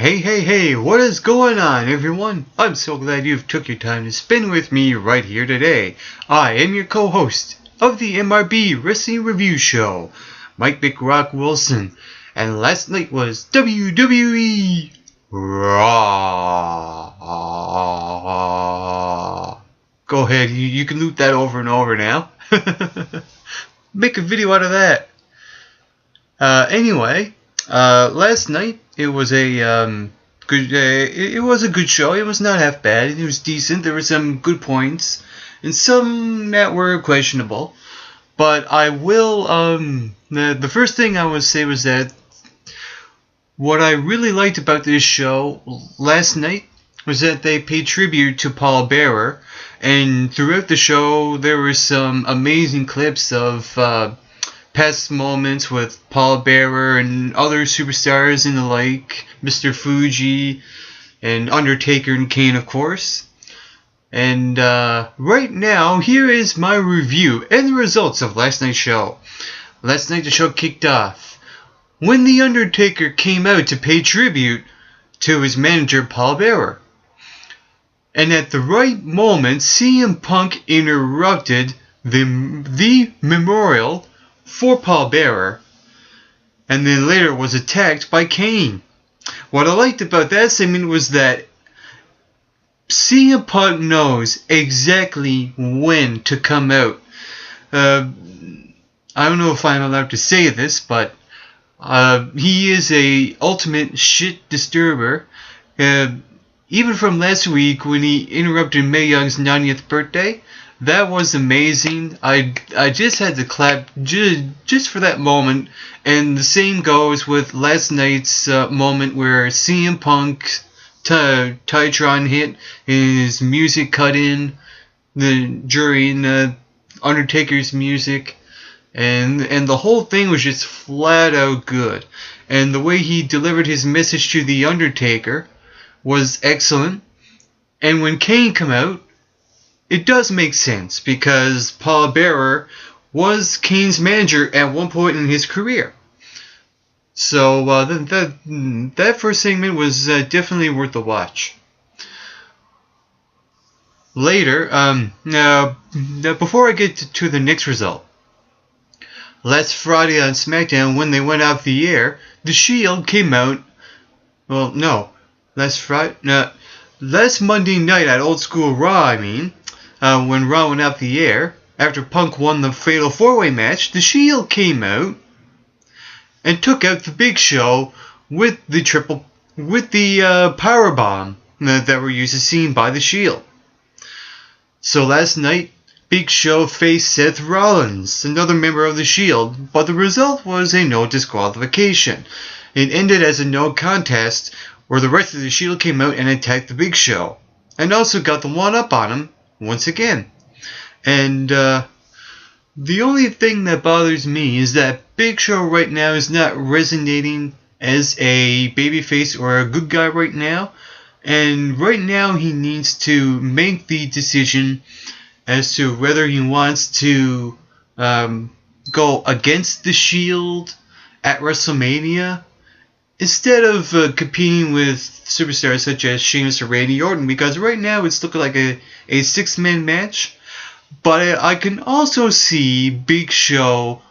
Hey, what is going on, everyone? I'm so glad you've took your time to spend with me right here today. I am your co-host of the MRB Wrestling Review Show, Mike McRock Wilson, and last night was WWE Raw. Go ahead, you can loop that over and over now. Make a video out of that. Anyway, last night it was a good. It was a good show. It was not half bad. It was decent. There were some good points and some that were questionable. But I will. The first thing I would say was that what I really liked about this show last night was that they paid tribute to Paul Bearer, and throughout the show there were some amazing clips of past moments with Paul Bearer and other superstars and the like, Mr. Fuji and Undertaker and Kane, of course. And right now, here is my review and the results of last night's show. Last night the show kicked off when The Undertaker came out to pay tribute to his manager Paul Bearer. And at the right moment, CM Punk interrupted the memorial for Paul Bearer, and then later was attacked by Kane. What I liked about that segment was that CM Punk knows exactly when to come out. I don't know if I'm allowed to say this, but he is a ultimate shit disturber. Even from last week when he interrupted Mae Young's 90th birthday, that was amazing. I just had to clap just for that moment. And the same goes with last night's moment where CM Punk Titantron hit and his music cut in during Undertaker's music. And the whole thing was just flat out good. And the way he delivered his message to The Undertaker was excellent. And when Kane came out, it does make sense because Paul Bearer was Kane's manager at one point in his career. So that first segment was definitely worth a watch. Later, now before I get to the next result, last Friday on SmackDown when they went off the air, The Shield came out. Well, no, last Monday night at Old School Raw, when Raw went off the air, after Punk won the Fatal 4-Way match, The Shield came out and took out the Big Show with the powerbomb that were used as seen by The Shield. So last night, Big Show faced Seth Rollins, another member of The Shield, but the result was a no disqualification. It ended as a no contest, where the rest of The Shield came out and attacked the Big Show, and also got the one-up on him once again. And the only thing that bothers me is that Big Show right now is not resonating as a babyface or a good guy right now. And right now he needs to make the decision as to whether he wants to go against The Shield at WrestleMania instead of competing with superstars such as Sheamus or Randy Orton, because right now it's looking like a 6-man match. But I can also see Big Show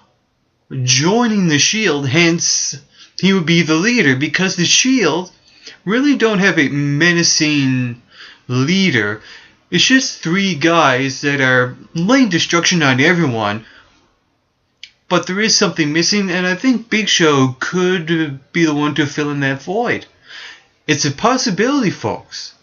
joining The Shield, hence he would be the leader, because The Shield really don't have a menacing leader. It's just 3 guys that are laying destruction on everyone. But there is something missing, and I think Big Show could be the one to fill in that void. It's a possibility, folks.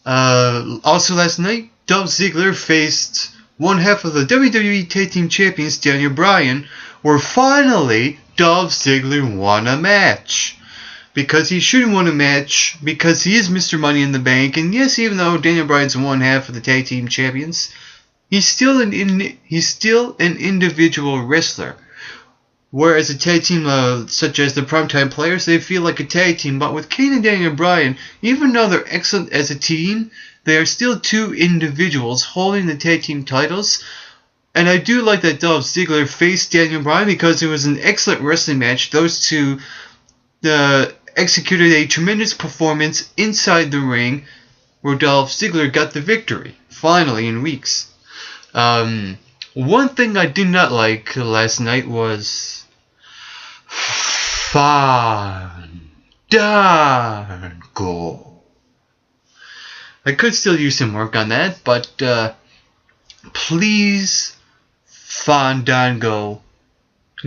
Also last night, Dolph Ziggler faced one half of the WWE Tag Team Champions, Daniel Bryan, where finally Dolph Ziggler won a match. Because he should have won a match, because he is Mr. Money in the Bank, and yes, even though Daniel Bryan's one half of the Tag Team Champions, he's still an individual wrestler. Whereas a tag team such as the Primetime Players, they feel like a tag team. But with Kane and Daniel Bryan, even though they're excellent as a team, they are still 2 individuals holding the tag team titles. And I do like that Dolph Ziggler faced Daniel Bryan because it was an excellent wrestling match. Those two executed a tremendous performance inside the ring where Dolph Ziggler got the victory, finally in weeks. One thing I did not like last night was Fandango. I could still use some work on that, but please, Fandango,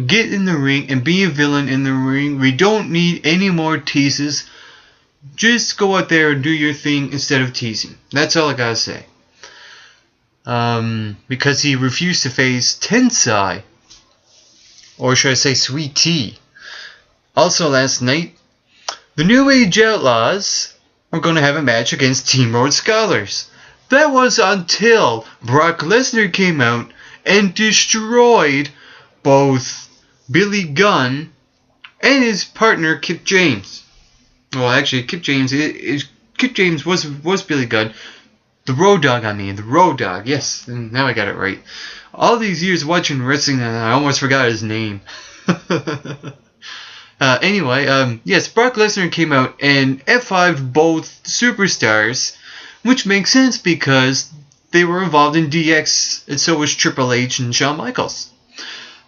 get in the ring and be a villain in the ring. We don't need any more teases. Just go out there and do your thing instead of teasing. That's all I gotta say. Because he refused to face Tensai. Or should I say Sweet Tea. Also last night, the New Age Outlaws were going to have a match against Team Road Scholars. That was until Brock Lesnar came out and destroyed both Billy Gunn and his partner Kip James. Well, actually, Kip James was Billy Gunn. The Road Dogg, the Road Dogg. Yes, now I got it right. All these years watching wrestling, and I almost forgot his name. Anyway, yes, Brock Lesnar came out and F5'd both superstars, which makes sense because they were involved in DX, and so was Triple H and Shawn Michaels.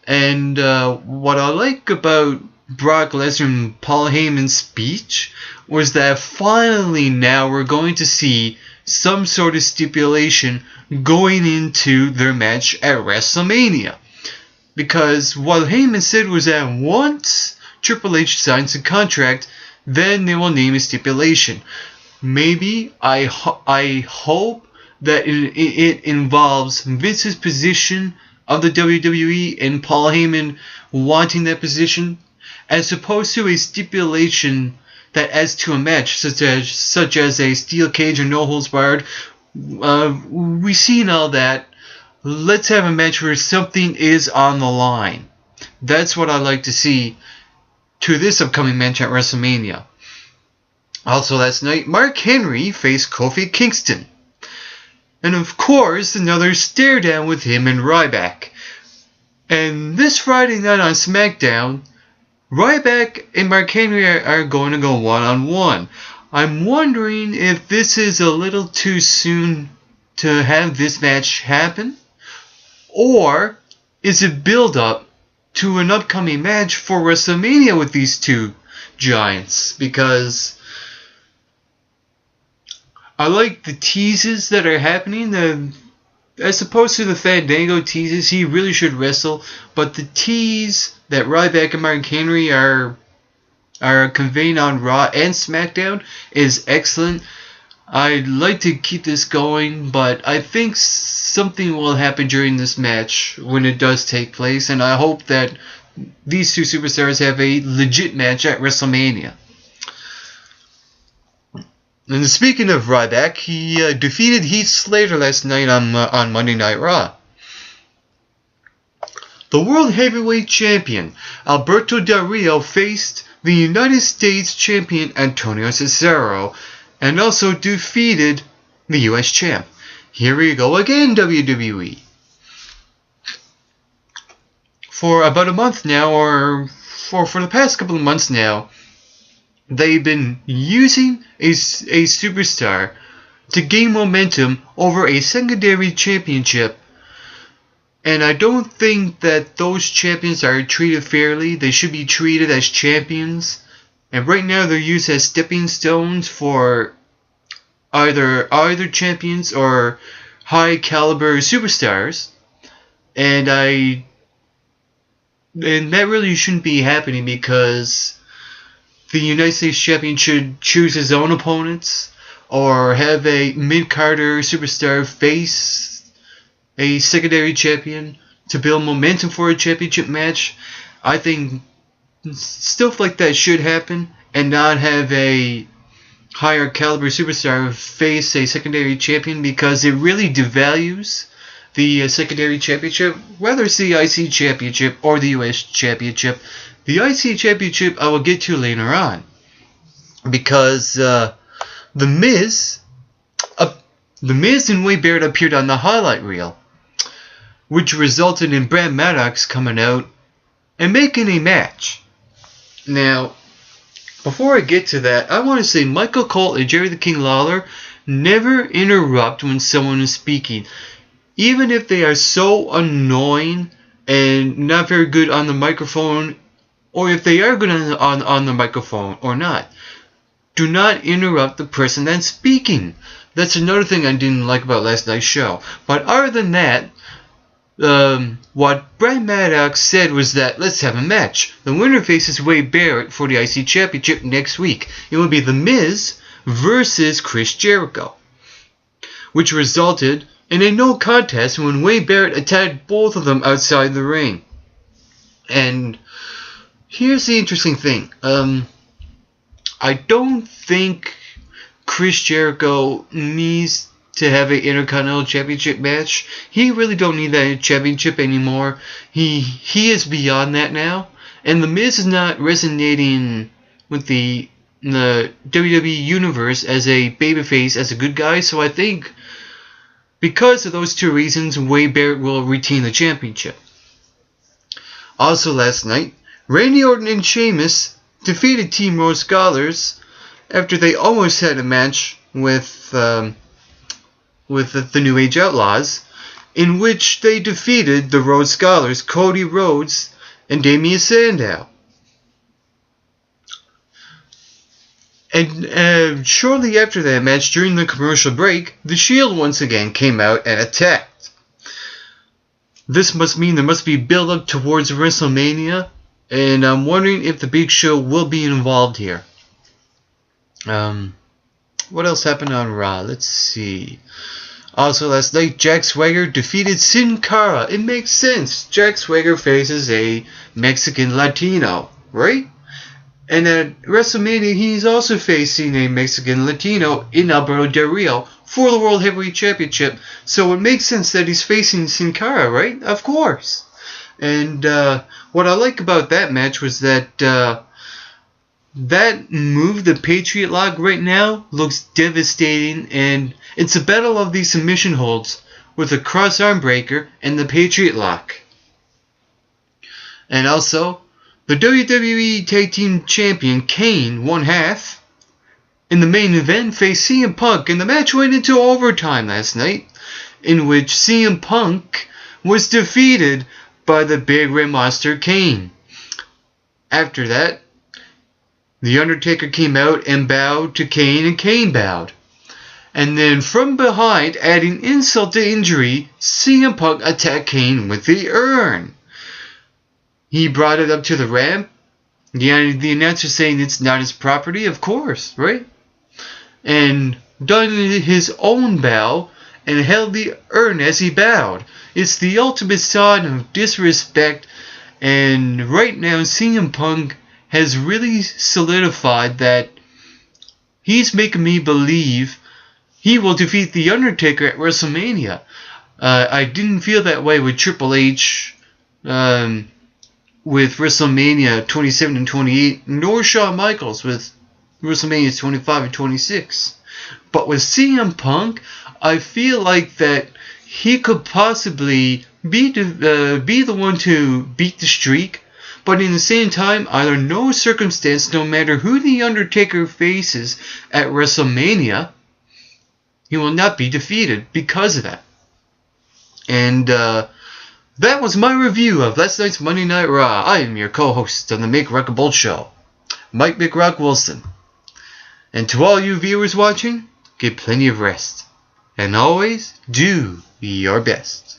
And what I like about Brock Lesnar and Paul Heyman's speech was that finally now we're going to see some sort of stipulation going into their match at WrestleMania. Because what Heyman said was that once Triple H signs a contract, then they will name a stipulation. Maybe, I hope that it involves Vince's position of the WWE and Paul Heyman wanting that position, as opposed to a stipulation that adds to a match, such as a steel cage or no holds barred. We've seen all that. Let's have a match where something is on the line. That's what I'd like to see to this upcoming match at WrestleMania. Also last night, Mark Henry faced Kofi Kingston. And of course, another stare down with him and Ryback. And this Friday night on SmackDown, Ryback and Mark Henry are going to go one-on-one. I'm wondering if this is a little too soon to have this match happen, or is it build up to an upcoming match for WrestleMania with these two giants? Because I like the teases that are happening. As opposed to the Fandango teases, he really should wrestle. But the tease that Ryback and Mark Henry are conveying on Raw and SmackDown is excellent. I'd like to keep this going, but I think something will happen during this match when it does take place, and I hope that these two superstars have a legit match at WrestleMania. And speaking of Ryback, he defeated Heath Slater last night on Monday Night Raw. The World Heavyweight Champion Alberto Del Rio faced the United States Champion Antonio Cesaro and also defeated the US Champ. Here we go again, WWE. For about a month now, or for the past couple of months now, they've been using a superstar to gain momentum over a secondary championship. And I don't think that those champions are treated fairly. They should be treated as champions. And right now they're used as stepping stones for either champions or high caliber superstars. And that really shouldn't be happening, because the United States Champion should choose his own opponents, or have a mid-carder superstar face a secondary champion to build momentum for a championship match. I think stuff like that should happen, and not have a higher caliber superstar face a secondary champion, because it really devalues the secondary championship, whether it's the IC championship or the US championship. The IC championship I will get to later on, because The Miz and Wade Barrett appeared on the highlight reel, which resulted in Brad Maddox coming out and making a match. Now, before I get to that, I want to say Michael Cole and Jerry the King Lawler never interrupt when someone is speaking. Even if they are so annoying and not very good on the microphone, or if they are good on the microphone or not, do not interrupt the person that's speaking. That's another thing I didn't like about last night's show. But other than that, what Brad Maddox said was that let's have a match. The winner faces Wade Barrett for the IC Championship next week. It will be The Miz versus Chris Jericho, which resulted in a no contest when Wade Barrett attacked both of them outside the ring. And here's the interesting thing. I don't think Chris Jericho needs to have an Intercontinental Championship match. He really don't need that championship anymore. He is beyond that now. And The Miz is not resonating with the WWE Universe as a babyface, as a good guy. So I think because of those two reasons, Wade Barrett will retain the championship. Also last night, Randy Orton and Sheamus defeated Team Rhodes Scholars after they almost had a match with the New Age Outlaws, in which they defeated the Rhodes Scholars, Cody Rhodes and Damian Sandow. And shortly after that match, during the commercial break, the Shield once again came out and attacked. This must mean there must be build-up towards WrestleMania, and I'm wondering if the Big Show will be involved here. What else happened on Raw? Let's see. Also last night, Jack Swagger defeated Sin Cara. It makes sense. Jack Swagger faces a Mexican Latino, right? And at WrestleMania, he's also facing a Mexican Latino in Alberto Del Rio for the World Heavyweight Championship. So it makes sense that he's facing Sin Cara, right? Of course. And what I like about that match was that that move, the Patriot Lock, right now looks devastating, and it's a battle of these submission holds with a cross arm breaker and the Patriot Lock. And also, the WWE Tag Team Champion Kane, one half, in the main event faced CM Punk, and the match went into overtime last night, in which CM Punk was defeated by the Big Red Monster Kane. After that, The Undertaker came out and bowed to Kane, and Kane bowed. And then from behind, adding insult to injury, CM Punk attacked Kane with the urn. He brought it up to the ramp. The announcer saying it's not his property, of course, right? And done his own bow and held the urn as he bowed. It's the ultimate sign of disrespect, and right now CM Punk has really solidified that he's making me believe he will defeat The Undertaker at WrestleMania. I didn't feel that way with Triple H with WrestleMania 27 and 28, nor Shawn Michaels with WrestleMania 25 and 26. But with CM Punk, I feel like that he could possibly be the one to beat the streak, but in the same time, under no circumstance, no matter who The Undertaker faces at WrestleMania, he will not be defeated because of that. And that was my review of last night's Monday Night Raw. I am your co-host on the Make Rock a Bolt Show, Mike McRock Wilson. And to all you viewers watching, get plenty of rest. And always do your best.